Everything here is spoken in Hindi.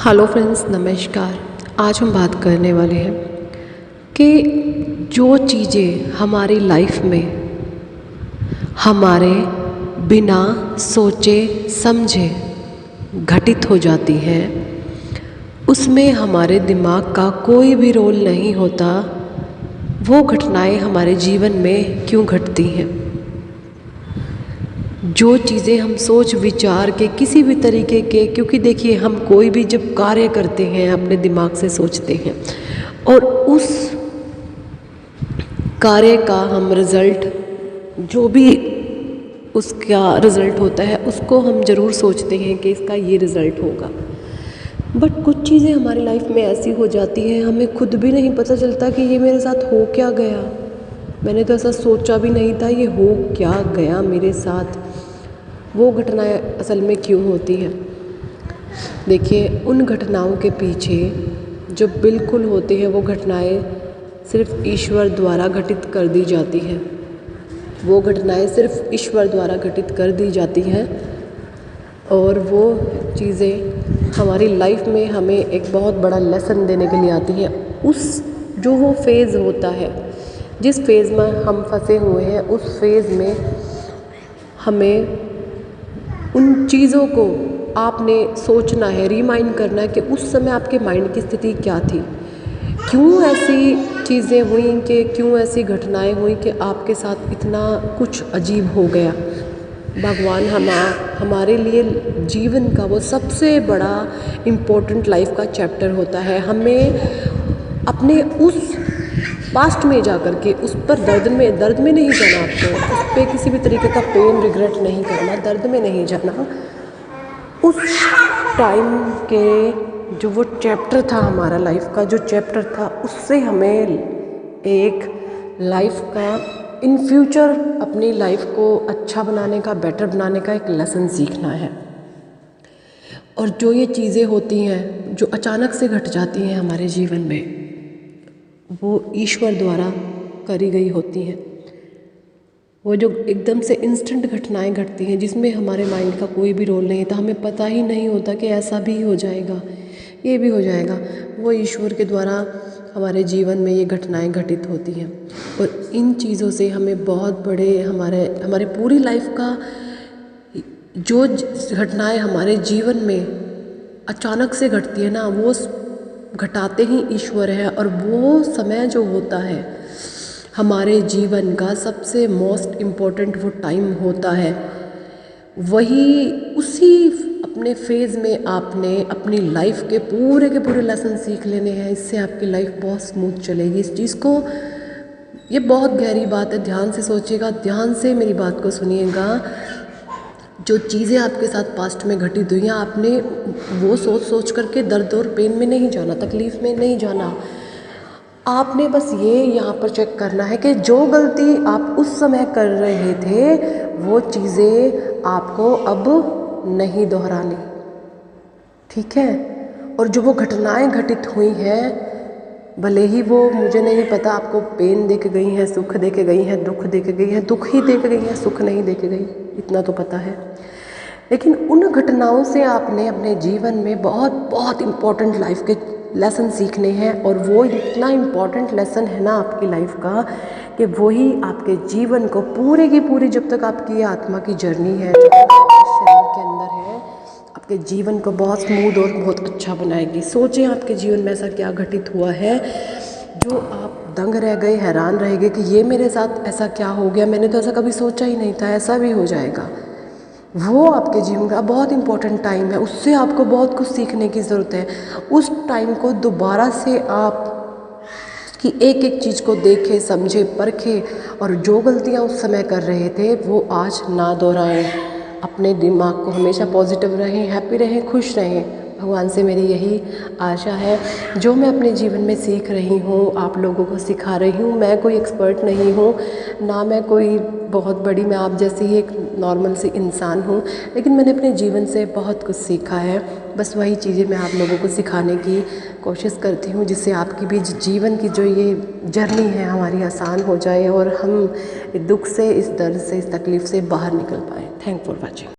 हेलो फ्रेंड्स, नमस्कार। आज हम बात करने वाले हैं कि जो चीज़ें हमारी लाइफ में हमारे बिना सोचे समझे घटित हो जाती हैं, उसमें हमारे दिमाग का कोई भी रोल नहीं होता। वो घटनाएं हमारे जीवन में क्यों घटती हैं? जो चीज़ें हम सोच विचार के किसी भी तरीके के, क्योंकि देखिए हम कोई भी जब कार्य करते हैं अपने दिमाग से सोचते हैं और उस कार्य का हम रिज़ल्ट, जो भी उसका रिज़ल्ट होता है उसको हम ज़रूर सोचते हैं कि इसका ये रिज़ल्ट होगा। बट कुछ चीज़ें हमारी लाइफ में ऐसी हो जाती हैं, हमें खुद भी नहीं पता चलता कि ये मेरे साथ हो क्या गया। मैंने तो ऐसा सोचा भी नहीं था, ये हो क्या गया मेरे साथ। वो घटनाएं असल में क्यों होती हैं? देखिए, उन घटनाओं के पीछे जो बिल्कुल होती हैं वो घटनाएं सिर्फ ईश्वर द्वारा घटित कर दी जाती हैं। वो घटनाएं सिर्फ ईश्वर द्वारा घटित कर दी जाती हैं और वो चीज़ें हमारी लाइफ में हमें एक बहुत बड़ा लेसन देने के लिए आती हैं। उस जो वो फेज़ होता है, जिस फेज़ में हम फंसे हुए हैं, उस फेज़ में हमें उन चीज़ों को आपने सोचना है, रिमाइंड करना है कि उस समय आपके माइंड की स्थिति क्या थी, क्यों ऐसी चीज़ें हुई, कि क्यों ऐसी घटनाएं हुई कि आपके साथ इतना कुछ अजीब हो गया। भगवान हमारे लिए जीवन का वो सबसे बड़ा इम्पोर्टेंट लाइफ का चैप्टर होता है। हमें अपने उस पास्ट में जा कर के उस पर दर्द में नहीं जाना, आपको उस पर किसी भी तरीके का पेन रिग्रेट नहीं करना, दर्द में नहीं जाना। उस टाइम के जो वो चैप्टर था, हमारा लाइफ का जो चैप्टर था, उससे हमें एक लाइफ का इन फ्यूचर अपनी लाइफ को अच्छा बनाने का, बेटर बनाने का एक लेसन सीखना है। और जो ये चीज़ें होती हैं जो अचानक से घट जाती हैं हमारे जीवन में, वो ईश्वर द्वारा करी गई होती हैं। वो जो एकदम से इंस्टेंट घटनाएं घटती हैं जिसमें हमारे माइंड का कोई भी रोल नहीं था, हमें पता ही नहीं होता कि ऐसा भी हो जाएगा, ये भी हो जाएगा। वो ईश्वर के द्वारा हमारे जीवन में ये घटनाएं घटित होती हैं और इन चीज़ों से हमें बहुत बड़े हमारे पूरी लाइफ का जो घटनाएं हमारे जीवन में अचानक से घटती है ना, वो घटाते ही ईश्वर है। और वो समय जो होता है हमारे जीवन का सबसे मोस्ट इम्पॉर्टेंट वो टाइम होता है। वही उसी अपने फेज़ में आपने अपनी लाइफ के पूरे लेसन सीख लेने हैं। इससे आपकी लाइफ बहुत स्मूथ चलेगी। इस चीज़ को, ये बहुत गहरी बात है, ध्यान से सोचिएगा, ध्यान से मेरी बात को सुनिएगा। जो चीज़ें आपके साथ पास्ट में घटित हुई हैं, आपने वो सोच करके दर्द और पेन में नहीं जाना, तकलीफ़ में नहीं जाना। आपने बस ये यहाँ पर चेक करना है कि जो गलती आप उस समय कर रहे थे वो चीज़ें आपको अब नहीं दोहरानी, ठीक है? और जो वो घटनाएं घटित हुई हैं, भले ही वो, मुझे नहीं पता, आपको पेन दे के गई हैं, सुख दे के गई हैं, दुख दे के गई हैं, दुख ही दे के गई हैं, सुख नहीं दे के गई, इतना तो पता है। लेकिन उन घटनाओं से आपने अपने जीवन में बहुत इम्पोर्टेंट लाइफ के लेसन सीखने हैं। और वो इतना इम्पोर्टेंट लेसन है ना आपकी लाइफ का कि वही आपके जीवन को पूरी की पूरी, जब तक आपकी आत्मा की जर्नी है, जब तक आपके शरीर के अंदर है, आपके जीवन को बहुत स्मूथ और बहुत अच्छा बनाएगी। सोचें आपके जीवन में ऐसा क्या घटित हुआ है जो आप दंग रह गए, हैरान रह गए कि ये मेरे साथ ऐसा क्या हो गया, मैंने तो ऐसा कभी सोचा ही नहीं था, ऐसा भी हो जाएगा। वो आपके जीवन का बहुत इम्पोर्टेंट टाइम है, उससे आपको बहुत कुछ सीखने की ज़रूरत है। उस टाइम को दोबारा से आप कि एक चीज़ को देखें, समझे, परखें और जो गलतियाँ उस समय कर रहे थे वो आज ना दोहराएं। अपने दिमाग को हमेशा पॉजिटिव रहें, हैप्पी रहें, खुश रहें। भगवान से मेरी यही आशा है। जो मैं अपने जीवन में सीख रही हूँ, आप लोगों को सिखा रही हूँ। मैं कोई एक्सपर्ट नहीं हूँ, ना मैं कोई बहुत बड़ी, मैं आप जैसी ही एक नॉर्मल सी इंसान हूँ, लेकिन मैंने अपने जीवन से बहुत कुछ सीखा है। बस वही चीज़ें मैं आप लोगों को सिखाने की कोशिश करती हूँ, जिससे आपकी भी जीवन की जो ये जर्नी है हमारी आसान हो जाए और हम दुख से, इस दर्द से, इस तकलीफ़ से बाहर निकल पाएँ। Thank for watching.